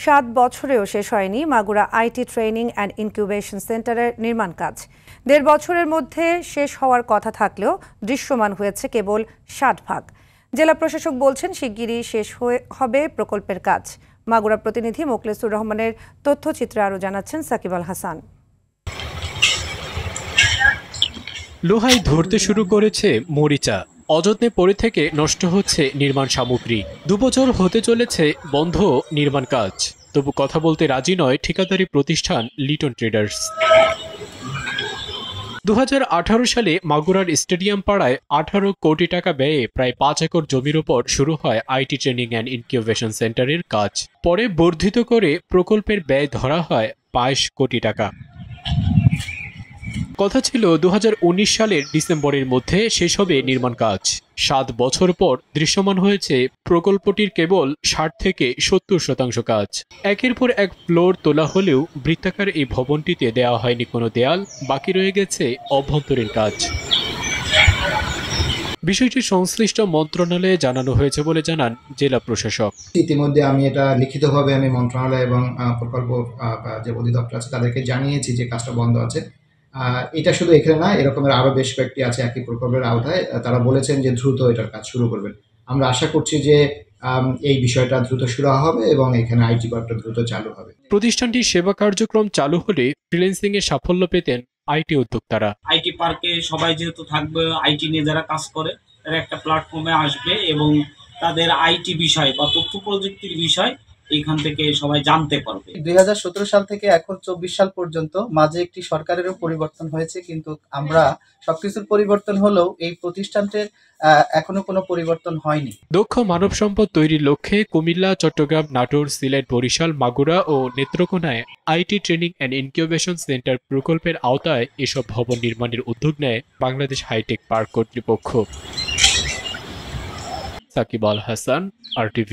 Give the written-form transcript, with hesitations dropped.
7 বছরেও শেষ হয়নি Magura IT training and incubation সেন্টারের নির্মাণ কাজ। 1.5 বছরের মধ্যে শেষ হওয়ার কথা থাকলেও দৃশ্যমান হয়েছে কেবল 60%। জেলা প্রশাসক বলছেন শিগগিরই শেষ হবে প্রকল্পের কাজ। মাগুরা প্রতিনিধি মোখলেসুর রহমানের তথ্যচিত্রে আরও জানাচ্ছেন সাকিব আল হাসান। লোহায় ধরতে শুরু করেছে মরিচা, অযত্নে পড়ে থেকে নষ্ট হচ্ছে নির্মাণ সামগ্রী। 2 বছর হতে চলেছে বন্ধ নির্মাণ কাজ, তবু কথা বলতে রাজি নয় ঠিকাদারি প্রতিষ্ঠান লিটন ট্রেডার্স। 2018 সালে মাগুরার স্টেডিয়াম পাড়ায় 18 কোটি টাকা ব্যয়ে প্রায় 5 একর জমির ওপর শুরু হয় আইটি ট্রেনিং অ্যান্ড ইনকিউবেশন সেন্টারের কাজ। পরে বর্ধিত করে প্রকল্পের ব্যয় ধরা হয় 22 কোটি টাকা। কথা ছিল 2019 সালের ডিসেম্বরের মধ্যে শেষ হবে নির্মাণ কাজ। 7 বছর পর দৃশ্যমান হয়েছে প্রকল্পটির কেবল 60 থেকে 70% কাজ। একের পর এক ফ্লোর তোলা হলেও বৃত্তাকার এই ভবনটিতে দেওয়া হয়নি কোনো দেয়াল, বাকি রয়ে গেছে অভ্যন্তরীণ কাজ। বিষয়টি সংশ্লিষ্ট মন্ত্রণালয়ে জানানো হয়েছে বলে জানান জেলা প্রশাসক। ইতিমধ্যে আমি এটা লিখিতভাবে মন্ত্রণালয় এবং প্রকল্প যে অধিদপ্তর আছে তাদেরকে জানিয়েছি যে কাজটা বন্ধ আছে। এটা শুধু এখানে না, এরকমের আরো বেশ কয়েকটি আছে একই প্রকল্পের আওতায়। তারা বলেছেন যে দ্রুত এটার কাজ শুরু করবেন। আমরা আশা করছি যে এই বিষয়টা দ্রুত শুরু হবে এবং এখানে আইটি পার্কটা দ্রুত চালু হবে। প্রতিষ্ঠানটির সেবা কার্যক্রম চালু হলে ফ্রিল্যান্সিং এ সাফল্য পেতেন আইটি উদ্যোক্তারা। আইটি পার্কে সবাই যেহেতু থাকবে, আইটি নিয়ে যারা কাজ করে তারা একটা প্ল্যাটফর্মে আসবে এবং তাদের আইটি বিষয় বা তথ্য প্রযুক্তির বিষয় এখান থেকে সবাই জানতে পারবে। 2017 সাল থেকে এখন 24 সাল পর্যন্ত মাঝে একটি সরকারেরও পরিবর্তন হয়েছে, কিন্তু আমরা সবকিছুর পরিবর্তন হলেও এই প্রতিষ্ঠানটির এখনো কোনো পরিবর্তন হয়নি। দক্ষ মানব সম্পদ তৈরির লক্ষ্যে কুমিল্লা, চট্টগ্রাম, নাটোর, সিলেট, বরিশাল, মাগুরা ও নেত্রকোনায় IT training and incubation centre প্রকল্পের আওতায় এসব ভবন নির্মাণের উদ্যোগ নেয় বাংলাদেশ হাইটেক পার্ক কর্তৃপক্ষ। সাকিব আল হাসান, RTV।